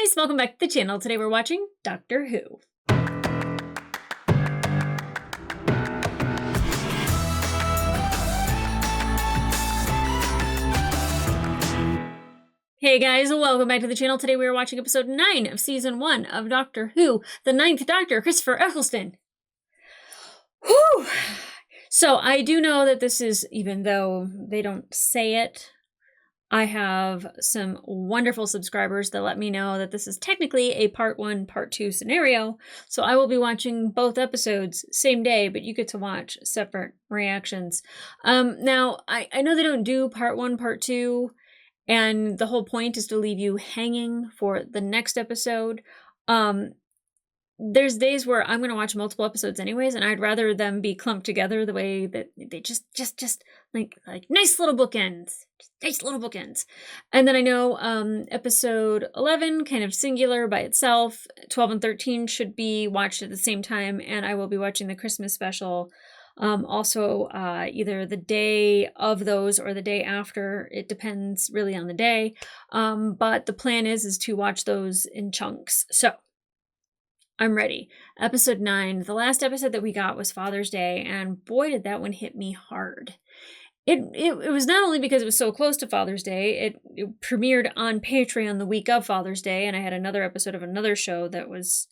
guys, welcome back to the channel. Today we're watching Doctor Who. Hey guys, welcome back to the channel. Today we are watching episode 9 of season 1 of Doctor Who, the 9th Doctor, Christopher Eccleston. Whew! So I do know that this is, even though they don't say it, I have some wonderful subscribers that let me know that this is technically a part 1, part 2 scenario. So I will be watching both episodes same day, but you get to watch separate reactions. Now, I know they don't do part 1, part 2, and the whole point is to leave you hanging for the next episode. There's days where I'm going to watch multiple episodes anyways, and I'd rather them be clumped together the way that they just like nice little bookends. Nice little bookends. And then I know episode 11, kind of singular by itself. 12 and 13 should be watched at the same time, and I will be watching the Christmas special also either the day of those or the day after. It depends really on the day. But the plan is to watch those in chunks. So I'm ready. Episode 9. The last episode that we got was Father's Day, and boy, did that one hit me hard. It was not only because it was so close to Father's Day, it premiered on Patreon the week of Father's Day, and I had another episode of another show that was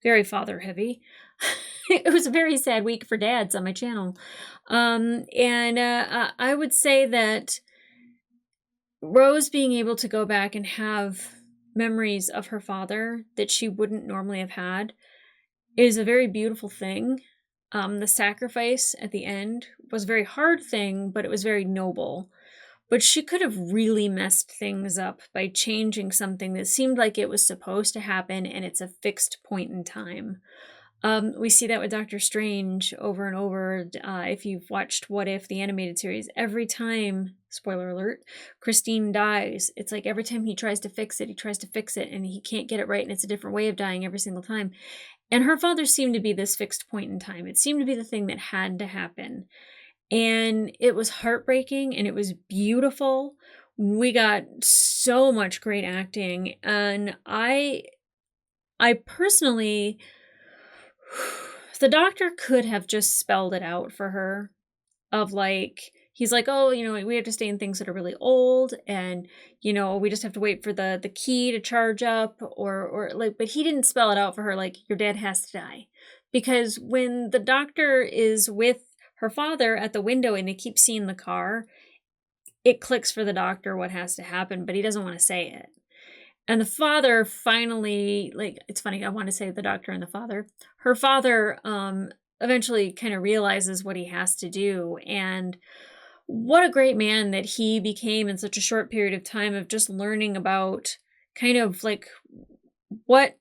very father heavy. It was a very sad week for dads on my channel. I would say that Rose being able to go back and have memories of her father that she wouldn't normally have had is a very beautiful thing. The sacrifice at the end was a very hard thing, but it was very noble. But she could have really messed things up by changing something that seemed like it was supposed to happen, and it's a fixed point in time. We see that with Doctor Strange over and over. If you've watched What If, the animated series, every time, spoiler alert, Christine dies, it's like every time he tries to fix it, and he can't get it right, and it's a different way of dying every single time. And her father seemed to be this fixed point in time. It seemed to be the thing that had to happen. And it was heartbreaking, and it was beautiful. We got so much great acting, and I personally, the doctor could have just spelled it out for her, of like, he's like, oh, we have to stay in things that are really old, and we just have to wait for the key to charge up, or like, but he didn't spell it out for her like, your dad has to die. Because when the doctor is with her father at the window and they keep seeing the car, it clicks for the doctor what has to happen, but he doesn't want to say it. And the father finally, like, it's funny, I want to say the doctor and the father. Her father eventually kind of realizes what he has to do. And what a great man that he became in such a short period of time, of just learning about kind of like what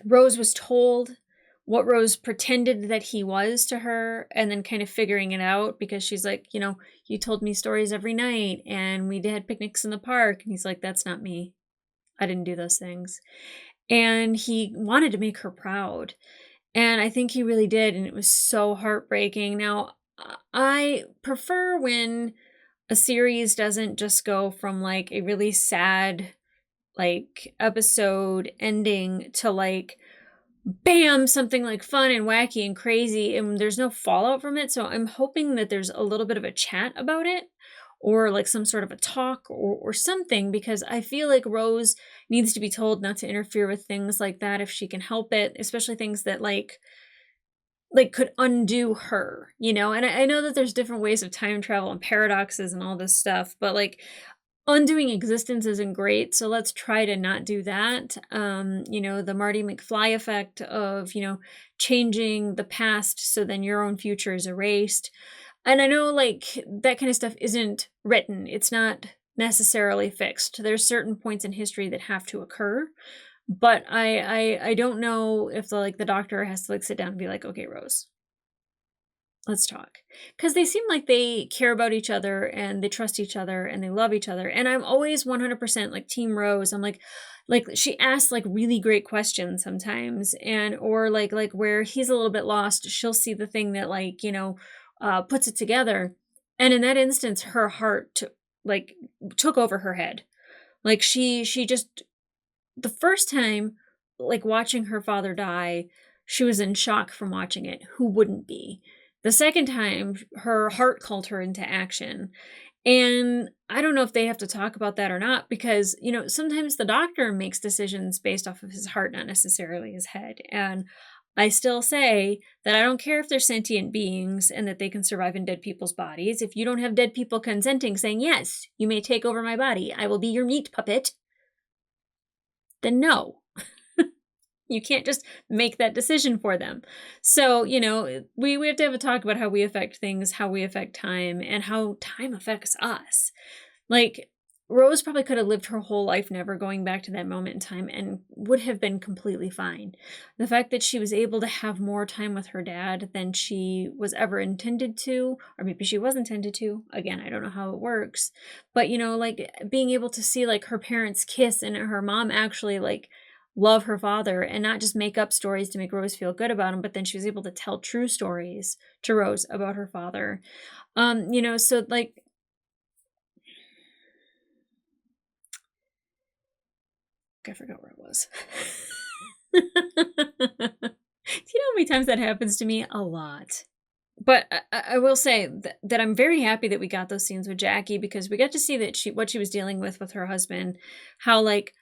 Rose was told, what Rose pretended that he was to her, and then kind of figuring it out, because she's like, you told me stories every night, and we had picnics in the park. And he's like, that's not me. I didn't do those things. And he wanted to make her proud. And I think he really did. And it was so heartbreaking. Now, I prefer when a series doesn't just go from like a really sad, like, episode ending to like, bam, something like fun and wacky and crazy, and there's no fallout from it. So I'm hoping that there's a little bit of a chat about it, or like some sort of a talk or something, because I feel like Rose needs to be told not to interfere with things like that if she can help it, especially things that like could undo her, and I know that there's different ways of time travel and paradoxes and all this stuff, but like, undoing existence isn't great, so let's try to not do that. The Marty McFly effect of, changing the past so then your own future is erased. And I know, like, that kind of stuff isn't written. It's not necessarily fixed. There's certain points in history that have to occur, but I don't know if the doctor has to like sit down and be like, okay, Rose, let's talk. Because they seem like they care about each other, and they trust each other, and they love each other. And I'm always 100% like Team Rose. I'm like she asks like really great questions sometimes, and or like where he's a little bit lost, she'll see the thing that like, puts it together. And in that instance, her heart took over her head. Like she just the first time, like, watching her father die, she was in shock from watching it. Who wouldn't be? The second time, her heart called her into action. And I don't know if they have to talk about that or not, because, sometimes the doctor makes decisions based off of his heart, not necessarily his head. And I still say that I don't care if they're sentient beings and that they can survive in dead people's bodies. If you don't have dead people consenting, saying, yes, you may take over my body, I will be your meat puppet, then no. You can't just make that decision for them. So, we have to have a talk about how we affect things, how we affect time, and how time affects us. Like, Rose probably could have lived her whole life never going back to that moment in time and would have been completely fine. The fact that she was able to have more time with her dad than she was ever intended to, or maybe she was intended to, again, I don't know how it works, but, like, being able to see, like, her parents kiss and her mom actually, like, love her father and not just make up stories to make Rose feel good about him, but then she was able to tell true stories to Rose about her father. So, like, I forgot where it was. Do you know how many times that happens to me? A lot. But I will say that I'm very happy that we got those scenes with Jackie, because we got to see that what she was dealing with her husband, how like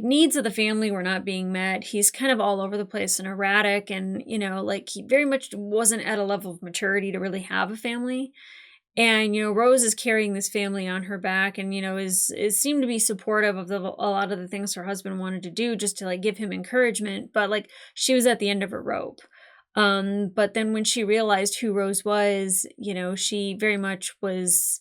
needs of the family were not being met. He's kind of all over the place and erratic, and like, he very much wasn't at a level of maturity to really have a family. And, Rose is carrying this family on her back, and, is seemed to be supportive of a lot of the things her husband wanted to do, just to, like, give him encouragement. But, like, she was at the end of her rope. But then when she realized who Rose was, she very much was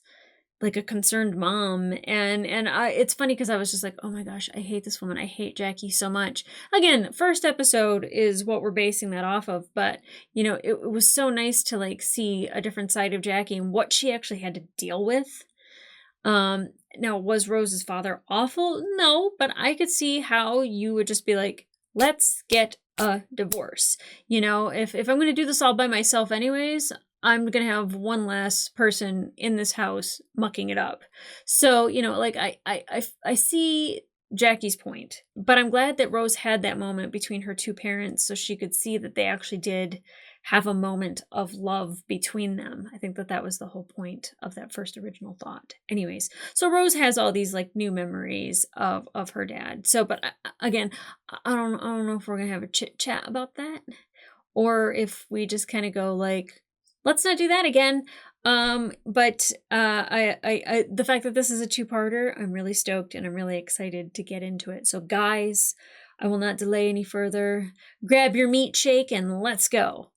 like a concerned mom. And it's funny because I was just like, oh my gosh, I hate this woman. I hate Jackie so much. Again, first episode is what we're basing that off of, but it was so nice to, like, see a different side of Jackie and what she actually had to deal with. Now, was Rose's father awful? No, but I could see how you would just be like, let's get a divorce. If I'm going to do this all by myself anyways, I'm going to have one less person in this house mucking it up. So, like, I see Jackie's point, but I'm glad that Rose had that moment between her two parents so she could see that they actually did have a moment of love between them. I think that was the whole point of that first original thought. Anyways, so Rose has all these, like, new memories of her dad. So, but again, I don't know if we're going to have a chit chat about that, or if we just kind of go like, let's not do that again. But I the fact that this is a two-parter, I'm really stoked and I'm really excited to get into it. So guys, I will not delay any further. Grab your meat shake and let's go.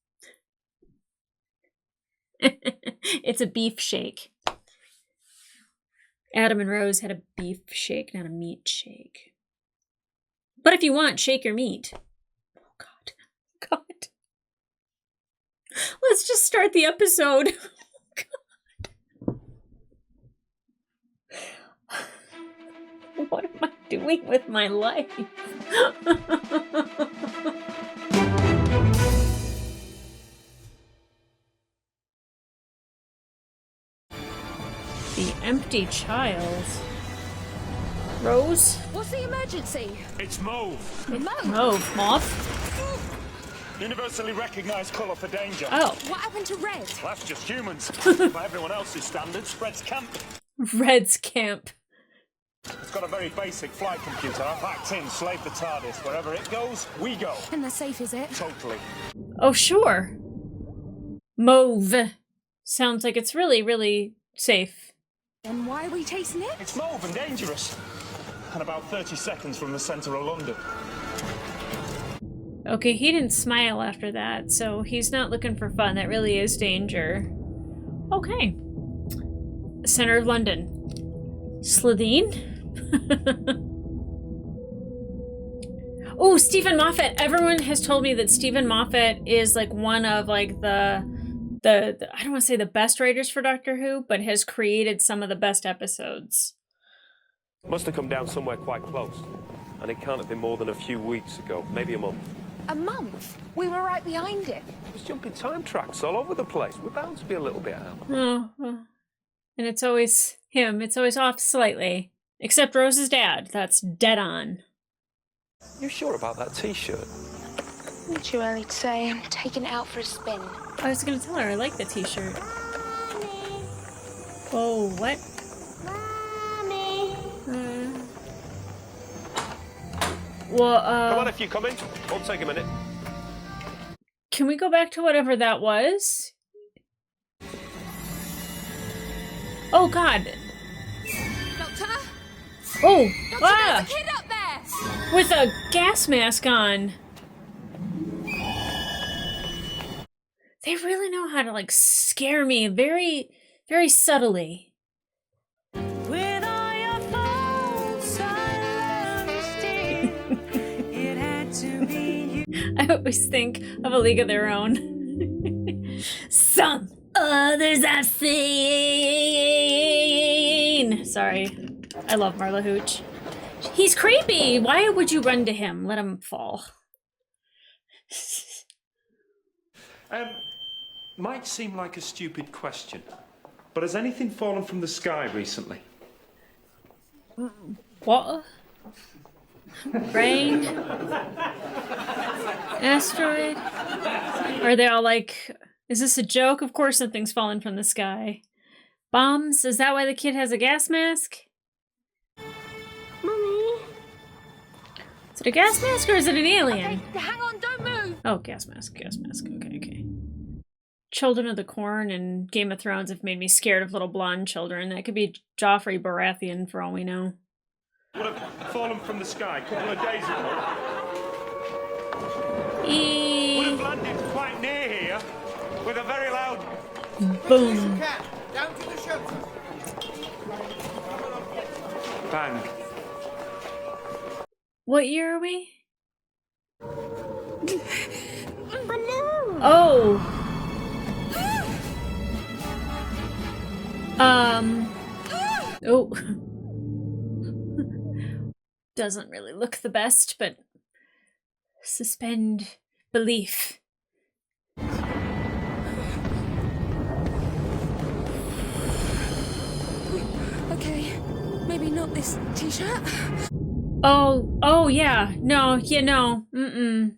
It's a beef shake. Adam and Rose had a beef shake, not a meat shake. But if you want, shake your meat. Oh God. God. Let's just start the episode. God. What am I doing with my life? The empty child. Rose? What's the emergency? It's mauve. Mauve. Moth? Universally recognized colour for danger. Oh. What happened to red? Well, that's just humans. By everyone else's standards, Red's camp. Red's camp. It's got a very basic flight computer. Packed in, slave the TARDIS. Wherever it goes, we go. And they're safe, is it? Totally. Oh, sure. Mauve. Sounds like it's really, really safe. Then why are we chasing it? It's mauve and dangerous. And about 30 seconds from the centre of London. Okay, he didn't smile after that, so he's not looking for fun. That really is danger. Okay. Center of London. Slitheen? Oh, Stephen Moffat. Everyone has told me that Stephen Moffat is, like, one of, like, the I don't want to say the best writers for Doctor Who, but has created some of the best episodes. Must have come down somewhere quite close. And it can't have been more than a few weeks ago, maybe a month. A month? We were right behind it. It was jumping time tracks all over the place. We're bound to be a little bit out. Oh, and it's always him. It's always off slightly. Except Rose's dad. That's dead on. You sure about that t-shirt? Too early to say. I'm taking it out for a spin. I was gonna tell her I like the t-shirt. Oh, what? Mommy. Well, Come on, if you're coming. Won't take a minute. can we go back to whatever that was? Oh, God. Doctor? Oh, Doctor, ah! there's a kid up there! With a gas mask on. They really know how to, like, scare me very, very subtly. With all your faults, I understand. It had to be you. I always think of A League of Their Own. Some others I've seen. Sorry. I love Marla Hooch. He's creepy. Why would you run to him? Let him fall. Might seem like a stupid question, but has anything fallen from the sky recently? What? Rain? Asteroid? Are they all like, is this a joke? Of course something's fallen from the sky. Bombs? Is that why the kid has a gas mask? Mummy. Is it a gas mask or is it an alien? Okay, hang on, don't move! Oh, gas mask, gas mask. Okay, okay. Children of the Corn and Game of Thrones have made me scared of little blonde children. That could be Joffrey Baratheon for all we know. Would have fallen from the sky a couple of days ago. Would have landed quite near here with a very loud Boom. Down to the shelter. bang. What year are we? Balloon. Oh. Oh. Doesn't really look the best, but suspend belief. Okay, maybe not this t-shirt. Oh, yeah. No, yeah, no. Mm-mm.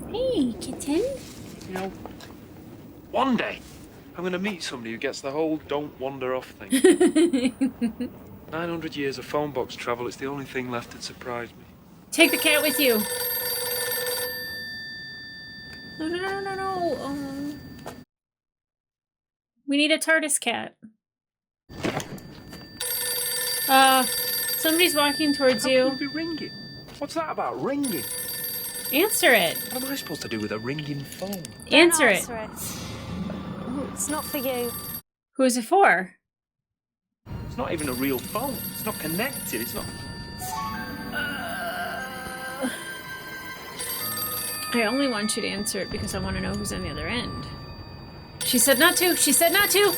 Hey, kitten. You know, one day I'm going to meet somebody who gets the whole don't wander off thing. 900 years of phone box travel, it's the only thing left that surprised me. Take the cat with you. No. We need a TARDIS cat. Somebody's walking towards How you. could we be ringing? What's that about, ringing? Answer it. What am I supposed to do with a ringing phone? Answer it. It's not for you. Who is it for? It's not even a real phone. It's not connected. It's not... I only want you to answer it because I want to know who's on the other end. She said not to. She said not to.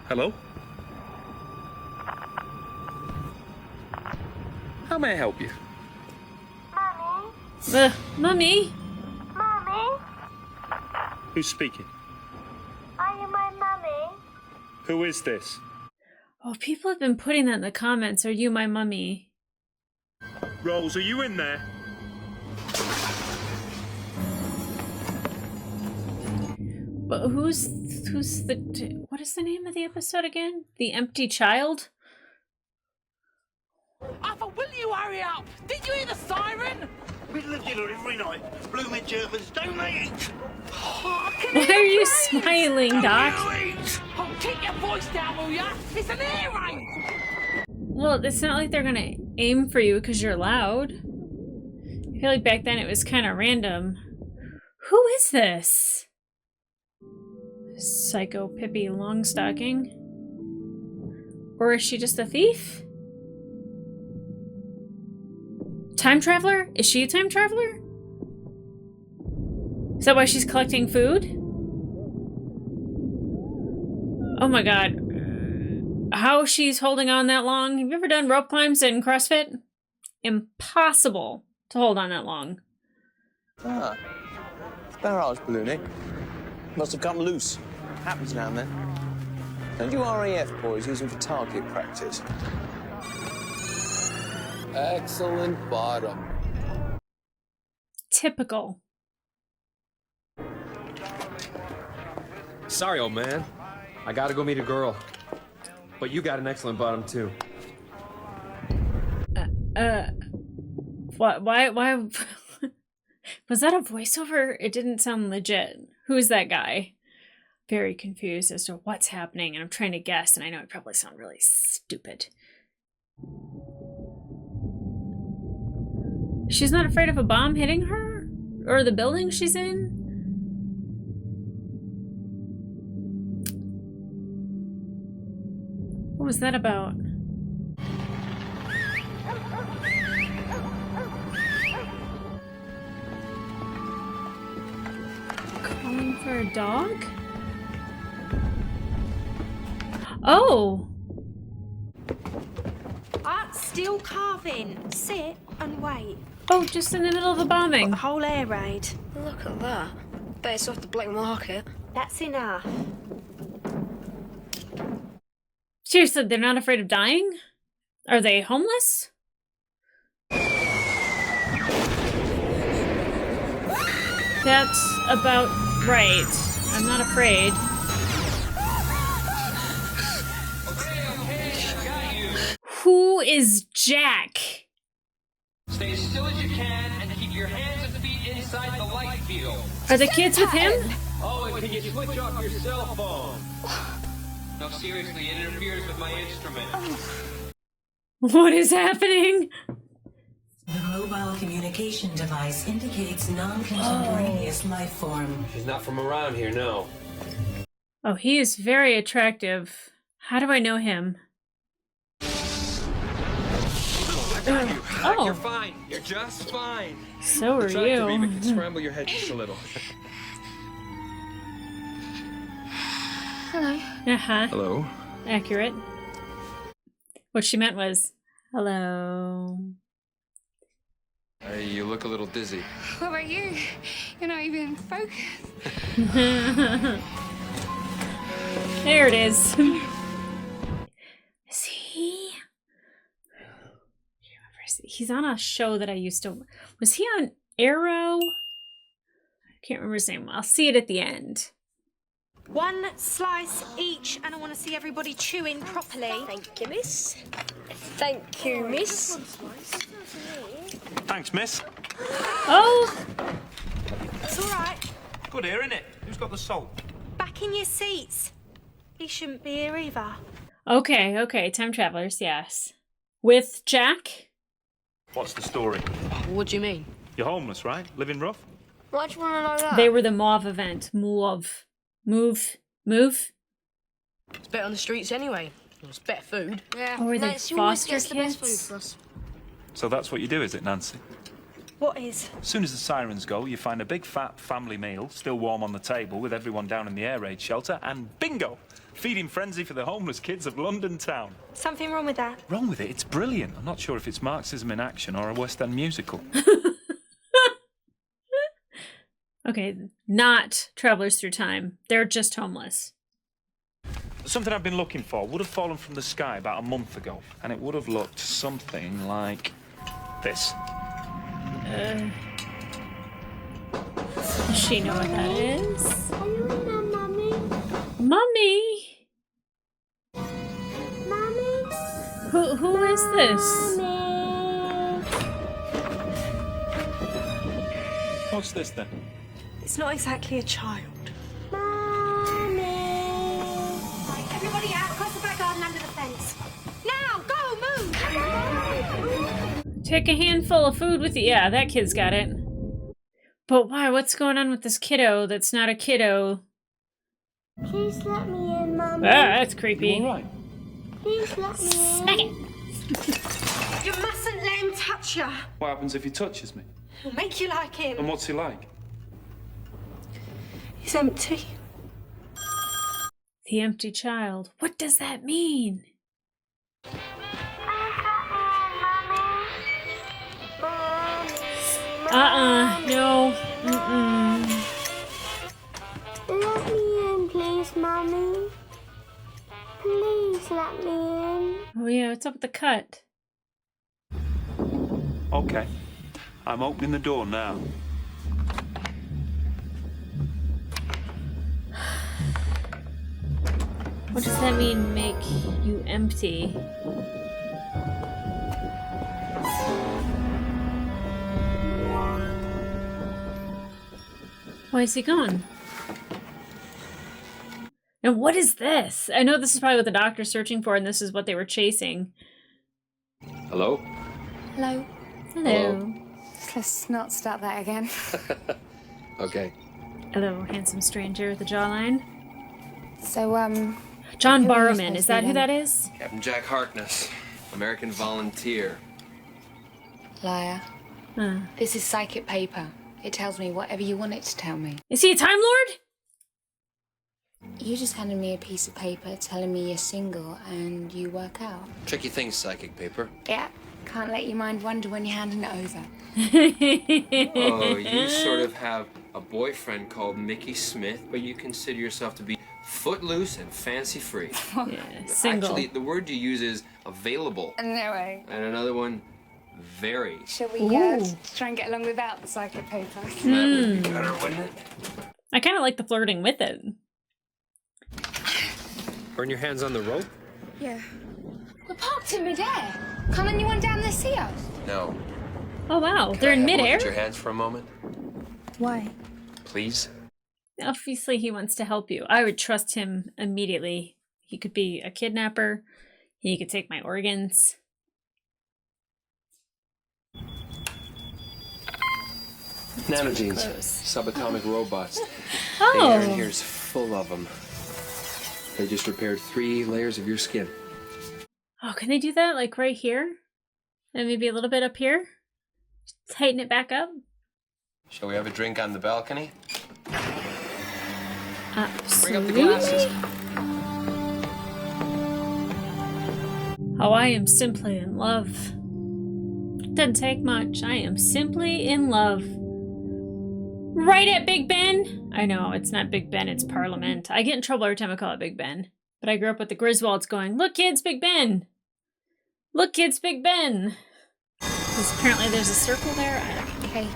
Hello? How may I help you? Mummy? Mommy. Who's speaking? Are you my mummy? Who is this? Oh, people have been putting that in the comments. Are you my mummy? Rose, are you in there? But who's the... What is the name of the episode again? The Empty Child? Arthur, will you hurry up? Did you hear the siren? Middle of dinner every night. Blooming Germans, don't they eat? Why are you smiling, Doc? Oh, keep your voice down, will ya? It's an ear raid! Well, it's not like they're gonna aim for you because you're loud. I feel like back then it was kind of random. Who is this? Psycho Pippi Longstocking? Or is she just a thief? Time traveler? Is she a time traveler? Is that why she's collecting food? Oh my god. How she's holding on that long? Have you ever done rope climbs in CrossFit? Impossible to hold on that long. Ah, spare hours ballooning. Must have come loose. Happens now and then. And you RAF boys use them for target practice. Excellent bottom. Typical. Sorry, old man. I gotta go meet a girl. But you got an excellent bottom, too. What? Why? Was that a voiceover? It didn't sound legit. Who is that guy? Very confused as to what's happening, and I'm trying to guess, and I know I probably sound really stupid. She's not afraid of a bomb hitting her? Or the building she's in? What was that about? Calling for a dog? Oh! Art steel carving. Sit and wait. Oh, just in the middle of a bombing. The whole air raid. Look at that. Bet it's off the black market. That's enough. Seriously, they're not afraid of dying? Are they homeless? That's about right. I'm not afraid. Who is Jack? Stay as still as you can and keep your hands and feet inside the light field. Are the kids with him? Oh, and can you switch off your cell phone? No, seriously, it interferes with my instrument. What is happening? The mobile communication device indicates non-contemporaneous life form. She's not from around here, no. Oh, he is very attractive. How do I know him? Oh. You're fine. You're just fine. So are Try to breathe. you. It can scramble your head just a little. Hello. Uh-huh. Hello. Accurate. What she meant was, hello. Hey, you look a little dizzy. What about you? You're not even focused. There it is. Is he? He's on a show that I used to... Was he on Arrow? I can't remember his name. I'll see it at the end. One slice each, and I want to see everybody chewing properly. Thank you, miss. Thank you, miss. Thanks, miss. Oh! It's all right. Good here, innit? Who's got the salt? Back in your seats. He shouldn't be here either. Okay, okay. Time travelers, yes. With Jack? What's the story? What do you mean? You're homeless, right? Living rough? Why do you want to know that? They were the Mauve event. Mauve. Move. It's better on the streets anyway. It's better food. Yeah. Or were they Nancy always foster gets the best kids? food for us. So that's what you do, is it, Nancy? What is? As soon as the sirens go, you find a big fat family meal, still warm on the table, with everyone down in the air raid shelter, and bingo! Feeding frenzy for the homeless kids of London town. Something wrong with that? Wrong with it? It's brilliant. I'm not sure if it's Marxism in action or a West End musical. Okay, not travelers through time. They're just homeless. Something I've been looking for would have fallen from the sky about a month ago, and it would have looked something like this. Does she know what that is? Are you in there, Mummy? Mummy! Mummy? Who is this? Mummy? What's this then? It's not exactly a child. Mummy? Everybody out, across the back garden under the fence. Now, go, move! Take a handful of food with you. Yeah, that kid's got it. But why? What's going on with this kiddo that's not a kiddo? Please let me in, Mummy. Ah, that's creepy. You all right? Please let me in. Smack it. You mustn't let him touch you. What happens if he touches me? He'll make you like him. And what's he like? He's empty. The empty child. What does that mean? Please let me in, Mummy. No. Mm-mm. Let me in, please, Mummy. Please let me in. Oh yeah, what's up with the cut? Okay. I'm opening the door now. What does that mean, make you empty? Why is he gone? And what is this? I know this is probably what the doctor's searching for, and this is what they were chasing. Hello? Hello. Hello. Let's not start that again. Okay. Hello, handsome stranger with the jawline. So, John who are you Barrowman, supposed is to that be who then? that is? Captain Jack Harkness, American volunteer. Liar. Huh. This is psychic paper. It tells me whatever you want it to tell me. Is he a Time Lord? You just handed me a piece of paper telling me you're single and you work out. Tricky things, psychic paper. Yeah, can't let your mind wander when you're handing it over. Oh, you sort of have a boyfriend called Mickey Smith, but you consider yourself to be footloose and fancy-free. Yeah, single. Actually, the word you use is available. No way. And another one, very. Shall we Ooh. try and get along without the psychic paper? That would be better, wouldn't it? I kind of like the flirting with it. Burn your hands on the rope? Yeah. We're parked in midair. Can't anyone down there see us? No. Oh wow, Can they're I in have a look midair? at your hands for a moment, Why? please. Obviously he wants to help you. I would trust him immediately. He could be a kidnapper. He could take my organs. Nanogenes, Close. subatomic robots. Oh. The air in here is full of them. They just repaired 3 layers of your skin. Oh, can they do that? Like right here? And maybe a little bit up here? Tighten it back up? Shall we have a drink on the balcony? Bring up the Absolutely. glasses. Oh, I am simply in love. Doesn't take much. I am simply in love. Right at Big Ben? I know, it's not Big Ben, it's Parliament. I get in trouble every time I call it Big Ben. But I grew up with the Griswolds going, look kids, Big Ben! Look kids, Big Ben! Because apparently there's a circle there. I don't know. Okay.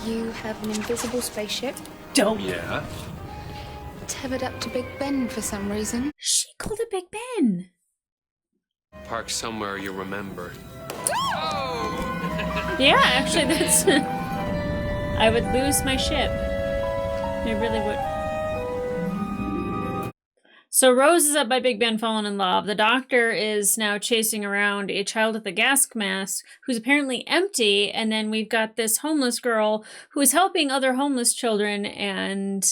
You have an invisible spaceship Dope. Yeah. tethered up to Big Ben for some reason. She called it Big Ben. Park somewhere you remember. Yeah, actually that's... I would lose my ship. I really would. So Rose is up by Big Ben falling in love. The doctor is now chasing around a child with a gas mask who's apparently empty. And then we've got this homeless girl who is helping other homeless children. And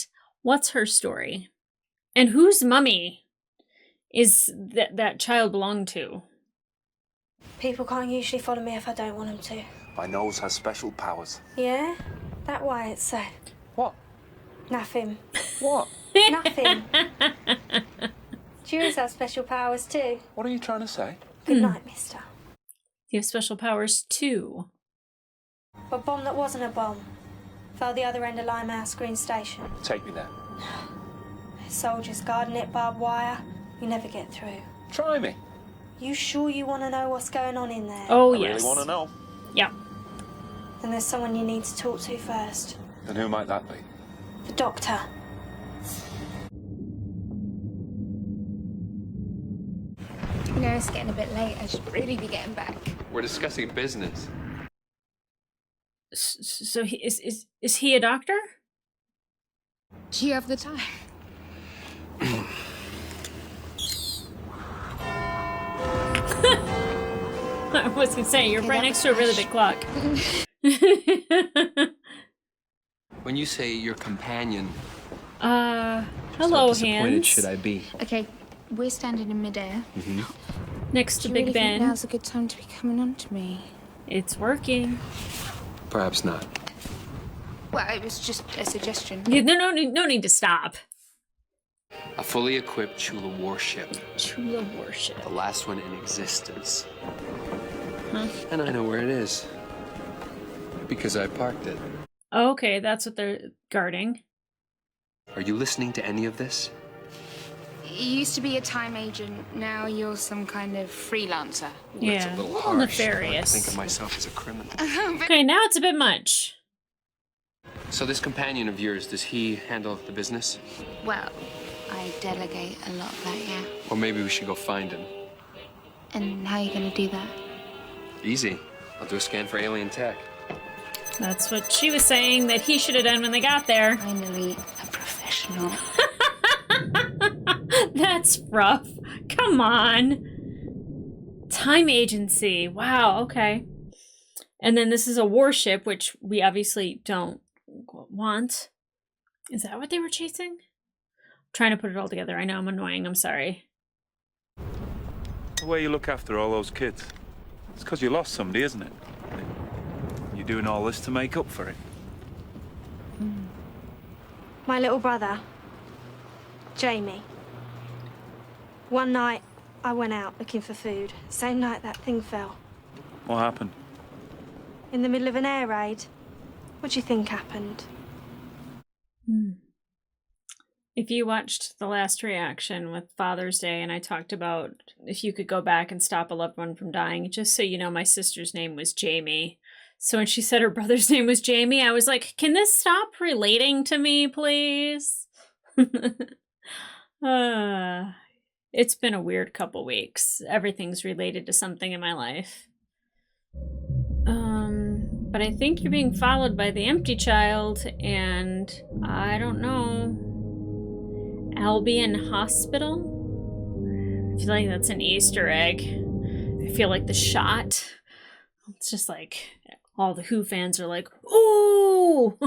what's her story? And whose mummy is that child belong to? People can't usually follow me if I don't want them to. My nose has special powers. Yeah? That why it's so. What? Nothing. What? Nothing. Jews have special powers too. What are you trying to say? Good night, mister. You have special powers too. A bomb that wasn't a bomb fell the other end of Limehouse Green Station. Take me there. Soldiers guarding it, barbed wire. You never get through. Try me. You sure you want to know what's going on in there? Oh, I yes. really want to know. Yeah. Then there's someone you need to talk to first. And who might that be? The doctor. You know, it's getting a bit late. I should really be getting back. We're discussing business. So he, is he a doctor? Do you have the time? I was gonna say, you're right next to a really big clock. When you say your companion, Hello, how disappointed hands. should I be? Okay, we're standing in midair. Next to Do you Big really think Ben. now's a good time to be coming on to me? It's working. Perhaps not. Well, it was just a suggestion. No need to stop. A fully equipped Chula warship. Chula warship. The last one in existence. Huh? And I know where it is. Because I parked it. Okay, that's what they're guarding. Are you listening to any of this? You used to be a time agent, now you're some kind of freelancer. It's a Yeah, little a harsh. nefarious. I think of myself as a criminal. Okay, now it's a bit much. So this companion of yours, does he handle the business? Well, I delegate a lot of that, yeah. Or maybe we should go find him. And how are you gonna do that? Easy. I'll do a scan for alien tech. That's what she was saying that he should have done when they got there. Finally, a professional. That's rough. Come on. Time agency. Wow, okay. And then this is a warship, which we obviously don't want. Is that what they were chasing? I'm trying to put it all together. I know I'm annoying. I'm sorry. The way you look after all those kids. It's because you lost somebody, isn't it? You're doing all this to make up for it. My little brother, Jamie. One night, I went out looking for food. Same night that thing fell. What happened? In the middle of an air raid. What do you think happened? If you watched the last reaction with Father's Day and I talked about if you could go back and stop a loved one from dying, just so you know, my sister's name was Jamie. So when she said her brother's name was Jamie, I was like, can this stop relating to me, please? It's been a weird couple weeks. Everything's related to something in my life. But I think you're being followed by the empty child, and I don't know. Albion Hospital? I feel like that's an Easter egg. I feel like the shot. It's just like all the Who fans are like, ooh!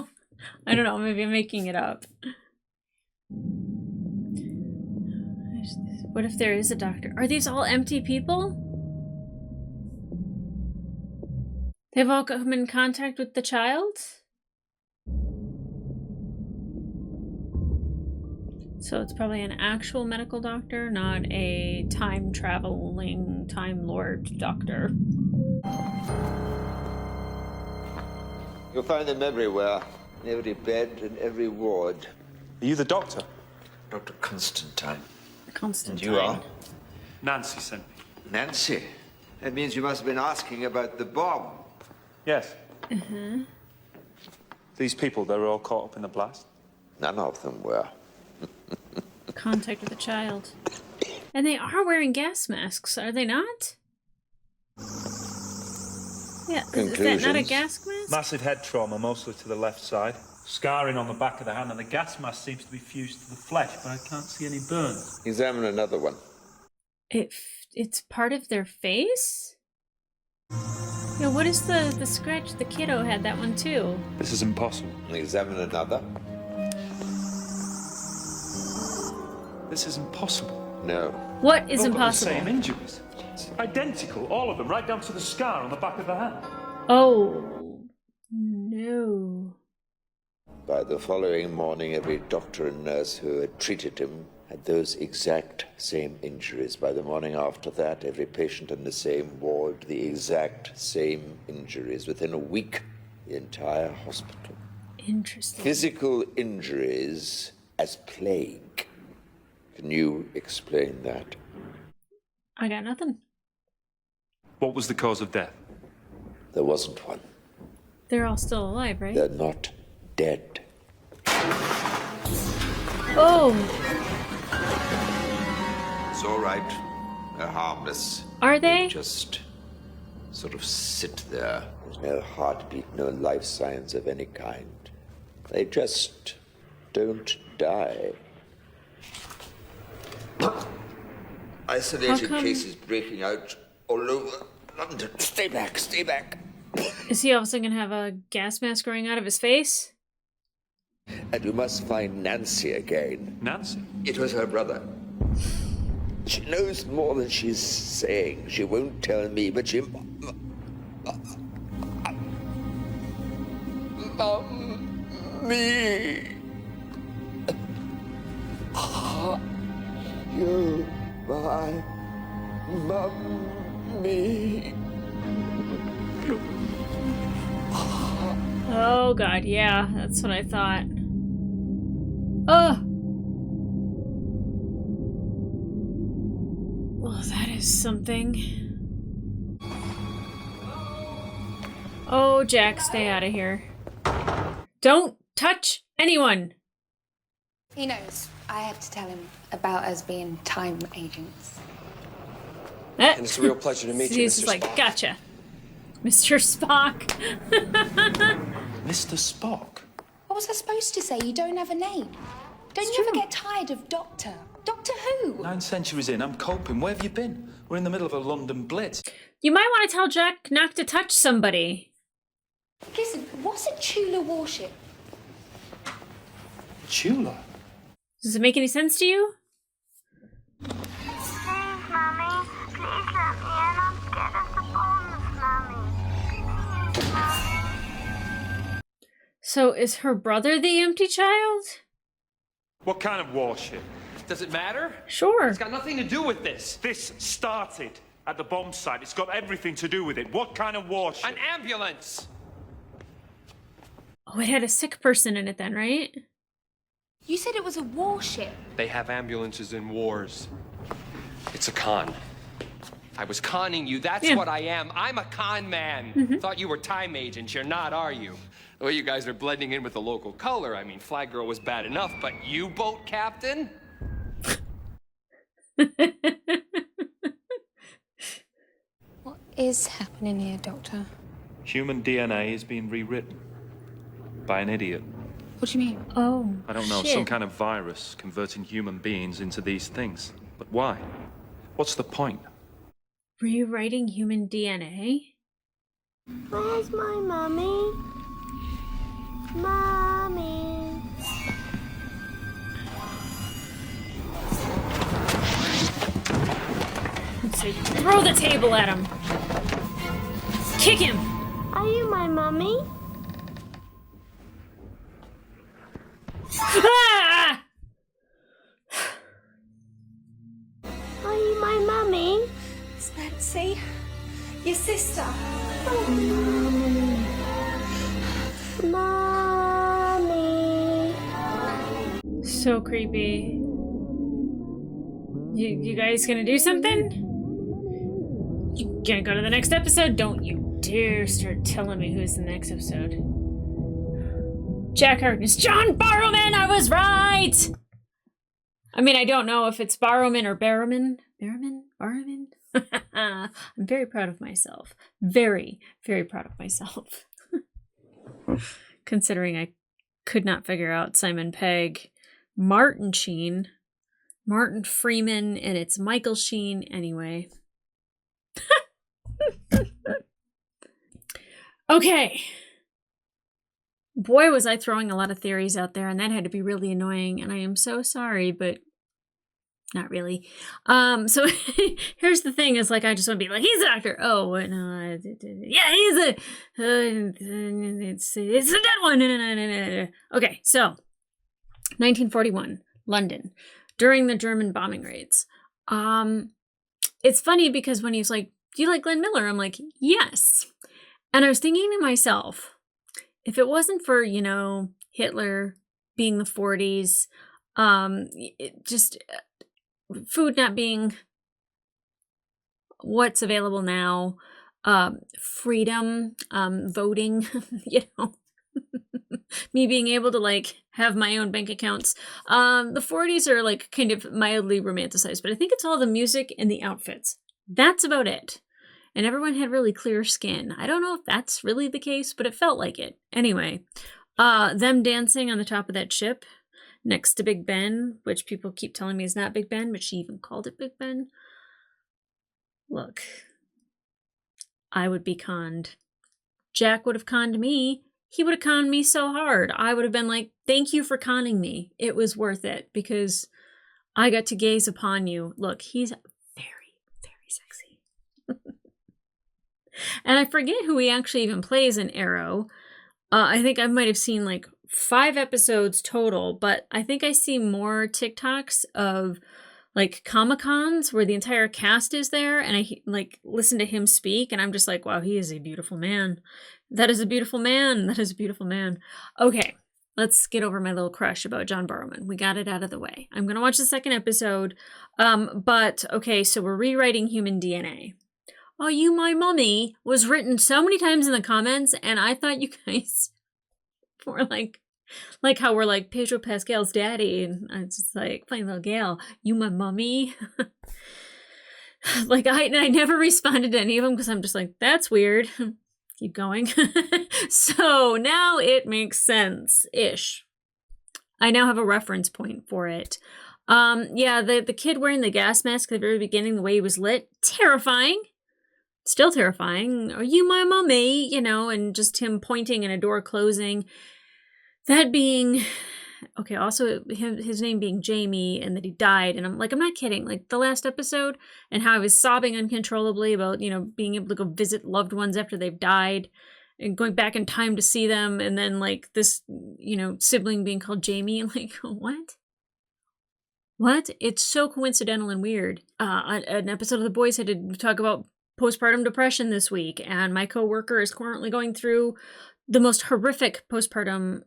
I don't know, maybe I'm making it up. What if there is a doctor? Are these all empty people? They've all come in contact with the child? So it's probably an actual medical doctor, not a time-traveling, Time Lord doctor. You'll find them everywhere. In every bed and every ward. Are you the doctor? Dr. Constantine. Constantine. And you are? Nancy sent me. Nancy? That means you must have been asking about the bomb. Yes. These people, they were all caught up in the blast? None of them were. Contact with a child. And they are wearing gas masks, are they not? Yeah, is that not a gas mask? Massive head trauma, mostly to the left side. Scarring on the back of the hand, and the gas mask seems to be fused to the flesh, but I can't see any burns. Examine another one. It's part of their face? Yeah, what is the scratch? The kiddo had that one too. This is impossible. Examine another. This is impossible. No. What is They've all got impossible? the same injuries. It's identical, all of them, right down to the scar on the back of the hand. Oh, no. By the following morning, every doctor and nurse who had treated him had those exact same injuries. By the morning after that, every patient in the same ward, the exact same injuries. Within a week, the entire hospital. Interesting. Physical injuries as plague. Can you explain that? I got nothing. What was the cause of death? There wasn't one. They're all still alive, right? They're not dead. Oh! It's all right. They're harmless. Are they? Just sort of sit there. There's no heartbeat, no life signs of any kind. They just don't die. Isolated cases breaking out all over London. Stay back, stay back. Is he also gonna have a gas mask growing out of his face? And we must find Nancy again. Nancy? It was her brother. She knows more than she's saying. She won't tell me, but she... Mummy! You, my mummy. Oh god, yeah, that's what I thought. Oh! something. Oh, Jack, stay out of here. Don't touch anyone. He knows. I have to tell him about us being time agents. And it's a real pleasure to meet you, He's Mr. just like, Spock. gotcha. Mr. Spock. Mr. Spock? What was I supposed to say? You don't have a name. Don't you ever get tired of Doctor? Doctor who? 9 centuries in, I'm coping. Where have you been? We're in the middle of a London blitz. You might want to tell Jack not to touch somebody. Listen, what's a Chula warship? Chula? Does it make any sense to you? Please, Mummy. Please let me in. I'm scared of the bombs, Mummy. Please, Mummy. So is her brother the empty child? What kind of warship? Does it matter? Sure. It's got nothing to do with this. This started at the bomb site. It's got everything to do with it. What kind of warship? An ambulance! Oh, it had a sick person in it then, right? You said it was a warship. They have ambulances in wars. It's a con. I was conning you. That's what I am. I'm a con man. Thought you were time agents. You're not, are you? The way you guys are blending in with the local color. I mean, Flag Girl was bad enough, but U-boat captain? What is happening here, Doctor? Human DNA is being rewritten by an idiot. What do you mean? Oh, I don't know, shit. some kind of virus converting human beings into these things. But why? What's the point? Rewriting human DNA? Where's my mummy? Mummy. Let's see. Throw the table at him. Kick him. Are you my mummy? Ah! Are you my mummy? It's Nancy, your sister. Mommy. So creepy. You guys gonna do something? You gonna go to the next episode? Don't you dare start telling me who's the next episode. Jack Harkness. John Barrowman! I was right! I mean, I don't know if it's Barrowman or Barrowman. Barrowman? I'm very proud of myself. Very, very proud of myself. Considering I could not figure out Simon Pegg, Martin Sheen, Martin Freeman, and it's Michael Sheen anyway. Okay. Boy, was I throwing a lot of theories out there, and that had to be really annoying, and I am so sorry, but not really. So here's the thing, is like, I just want to be like, he's an actor. Oh, no, yeah, he's a, it's a dead one. Okay, so 1941, London, during the German bombing raids. It's funny because when he's like, do you like Glenn Miller? I'm like, yes. And I was thinking to myself, if it wasn't for, you know, Hitler being the 40s, food not being what's available now, freedom, voting, you know, me being able to like have my own bank accounts. The 40s are like kind of mildly romanticized, but I think it's all the music and the outfits. That's about it. And everyone had really clear skin. I don't know if that's really the case, but it felt like it. Anyway, them dancing on the top of that ship next to Big Ben, which people keep telling me is not Big Ben, but she even called it Big Ben. Look, I would be conned. Jack would have conned me. He would have conned me so hard. I would have been like, thank you for conning me. It was worth it because I got to gaze upon you. Look, he's very, very sexy. And I forget who he actually even plays in Arrow. I think I might have seen like 5 episodes total, but I think I see more TikToks of like Comic-Cons where the entire cast is there, and I like listen to him speak, and I'm just like, wow, he is a beautiful man. That is a beautiful man. That is a beautiful man. Okay, let's get over my little crush about John Barrowman. We got it out of the way. I'm going to watch the second episode. But, okay, so we're rewriting human DNA. Oh, you my mummy was written so many times in the comments, and I thought you guys were like how we're like Pedro Pascal's daddy, and I was just like, fine little gal, you my mummy. Like, I never responded to any of them because I'm just like, that's weird. Keep going. So now it makes sense-ish. I now have a reference point for it. Yeah, the kid wearing the gas mask at the very beginning, the way he was lit, terrifying. Still terrifying. Are you my mummy? You know, and just him pointing and a door closing. That being, okay, also his name being Jamie, and that he died. And I'm not kidding. Like the last episode, and how I was sobbing uncontrollably about, you know, being able to go visit loved ones after they've died and going back in time to see them. And then like this, you know, sibling being called Jamie. Like, what? What? It's so coincidental and weird. An episode of The Boys had to talk about postpartum depression this week, and my coworker is currently going through the most horrific postpartum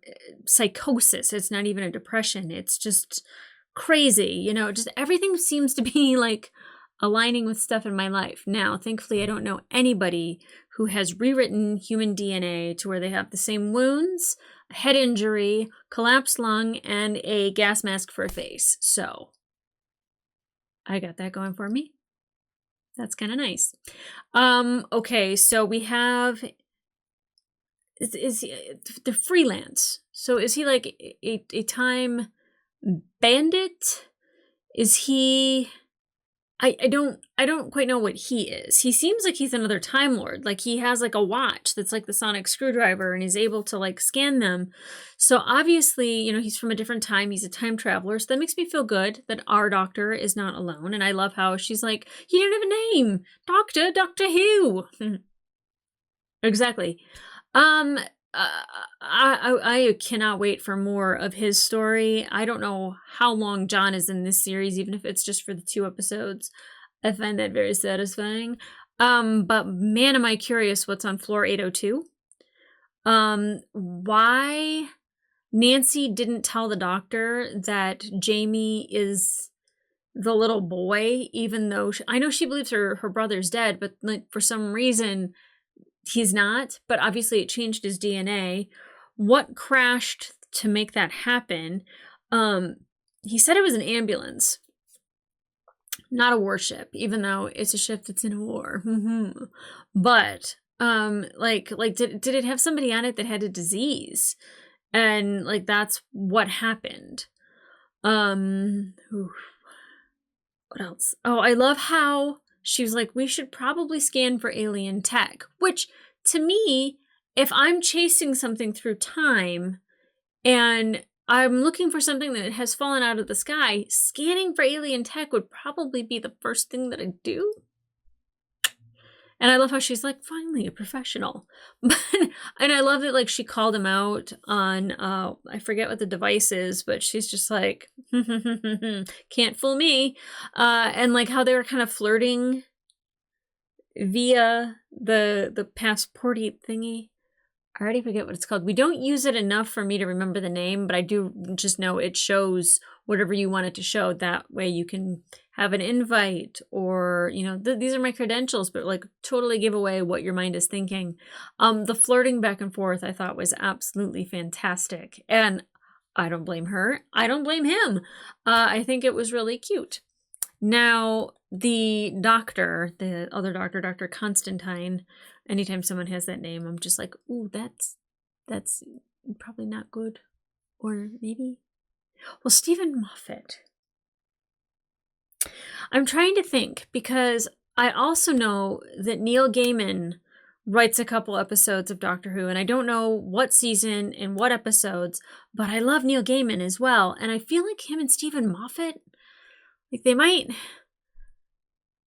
psychosis. It's not even a depression. It's just crazy. You know, just everything seems to be like aligning with stuff in my life. Now, thankfully, I don't know anybody who has rewritten human DNA to where they have the same wounds, a head injury, collapsed lung, and a gas mask for a face. So I got that going for me. That's kind of nice. Okay, so we have is the freelance. So is he like a time bandit? Is he I don't quite know what he is. He seems like he's another Time Lord. Like he has like a watch that's like the sonic screwdriver and he's able to like scan them. So obviously, you know, he's from a different time. He's a time traveler. So that makes me feel good that our doctor is not alone. And I love how she's like, he didn't have a name. Doctor Who. Exactly. I cannot wait for more of his story. I don't know how long John is in this series, even if it's just for the 2 episodes. I find that very satisfying. But man, am I curious what's on floor 802. Why Nancy didn't tell the doctor that Jamie is the little boy, even though I know she believes her brother's dead, but like for some reason he's not, but obviously it changed his DNA. What crashed to make that happen? He said it was an ambulance, not a warship, even though it's a ship that's in a war. But did it have somebody on it that had a disease? And like that's what happened. What else? Oh, I love how she was like, we should probably scan for alien tech, which to me, if I'm chasing something through time and I'm looking for something that has fallen out of the sky, scanning for alien tech would probably be the first thing that I do. And I love how she's like, finally a professional. And I love that like she called him out on, I forget what the device is, but she's just like, can't fool me. And like how they were kind of flirting via the passporty thingy. I already forget what it's called. We don't use it enough for me to remember the name, but I do just know it shows whatever you want it to show. That way you can have an invite or, you know, these are my credentials, but like totally give away what your mind is thinking. The flirting back and forth I thought was absolutely fantastic. And I don't blame her. I don't blame him. I think it was really cute. Now, the doctor, the other doctor, Dr. Constantine, anytime someone has that name, I'm just like, ooh, that's probably not good. Or maybe. Well, Stephen Moffat. I'm trying to think because I also know that Neil Gaiman writes a couple episodes of Doctor Who, and I don't know what season and what episodes, but I love Neil Gaiman as well. And I feel like him and Stephen Moffat, like they might,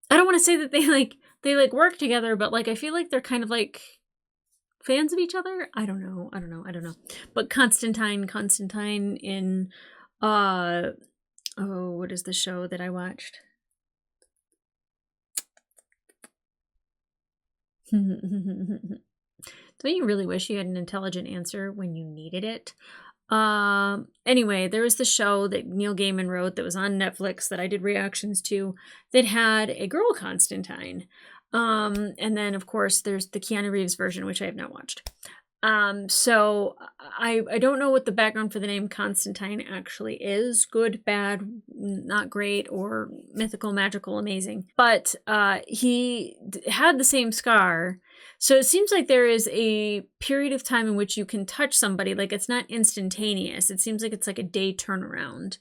I don't want to say that they work together, but like I feel like they're kind of like fans of each other. I don't know. But Constantine in what is the show that I watched? Don't you really wish you had an intelligent answer when you needed it? Anyway, there was the show that Neil Gaiman wrote that was on Netflix that I did reactions to that had a girl Constantine. And then of course there's the Keanu Reeves version, which I have not watched. So I don't know what the background for the name Constantine actually is. Good, bad, not great, or mythical, magical, amazing. But he had the same scar. So it seems like there is a period of time in which you can touch somebody. Like it's not instantaneous. It seems like it's like a day turnaround.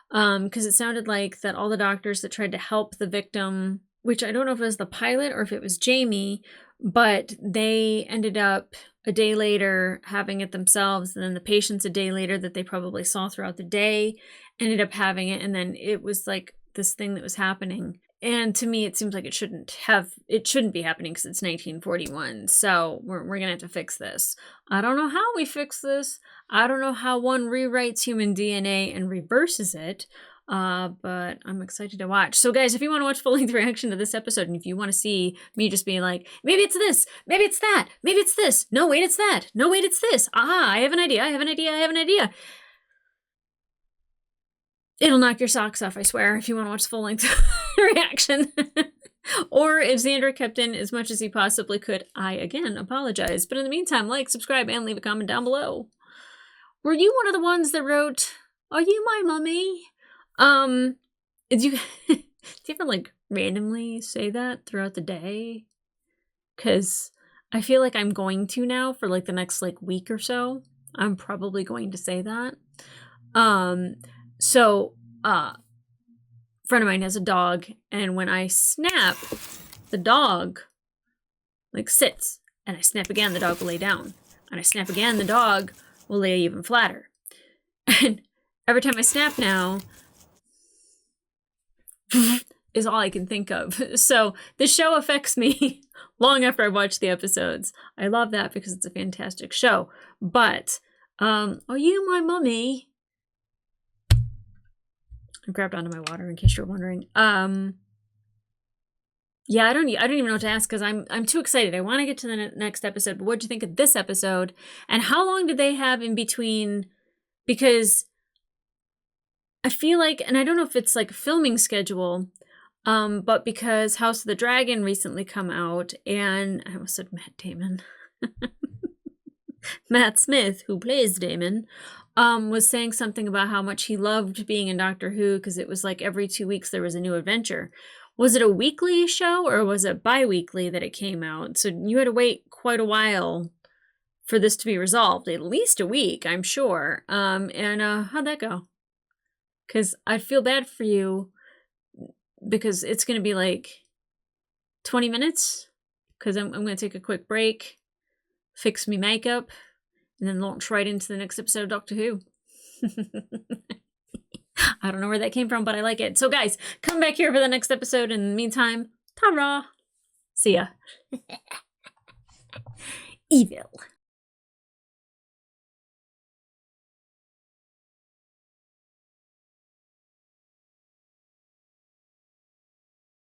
Because it sounded like that all the doctors that tried to help the victim, which I don't know if it was the pilot or if it was Jamie, but they ended up a day later having it themselves, and then the patients a day later that they probably saw throughout the day ended up having it, and then it was like this thing that was happening. And to me, it seems like it shouldn't be happening because it's 1941. So we're gonna have to fix this. I don't know how we fix this. I don't know how one rewrites human DNA and reverses it. But I'm excited to watch. So guys, if you want to watch full-length reaction to this episode, and if you want to see me just being like, maybe it's this, maybe it's that, maybe it's this, no wait, it's that, no wait, it's this, aha, I have an idea, I have an idea, I have an idea. It'll knock your socks off, I swear, if you want to watch the full-length reaction. Or if Xander kept in as much as he possibly could, I again apologize. But in the meantime, like, subscribe, and leave a comment down below. Were you one of the ones that wrote, "Are you my mummy?" Do you ever like randomly say that throughout the day? Because I feel like I'm going to now for like the next like week or so. I'm probably going to say that. So a friend of mine has a dog, and when I snap, the dog like sits, and I snap again, the dog will lay down, and I snap again, the dog will lay even flatter. And every time I snap now, is all I can think of. So the show affects me long after I watch the episodes. I love that because it's a fantastic show. But are you my mummy? I grabbed onto my water in case you're wondering. Yeah, I don't even know what to ask because I'm too excited. I want to get to the next episode. But what'd you think of this episode? And how long did they have in between? Because I feel like, and I don't know if it's like a filming schedule, but because House of the Dragon recently come out, and I almost said Matt Damon. Matt Smith, who plays Damon, was saying something about how much he loved being in Doctor Who because it was like every 2 weeks there was a new adventure. Was it a weekly show or was it bi-weekly that it came out? So you had to wait quite a while for this to be resolved, at least a week, I'm sure. And how'd that go? Because I feel bad for you because it's going to be like 20 minutes because I'm going to take a quick break, fix me makeup, and then launch right into the next episode of Doctor Who. I don't know where that came from, but I like it. So guys, come back here for the next episode. In the meantime, ta-ra! See ya. Evil.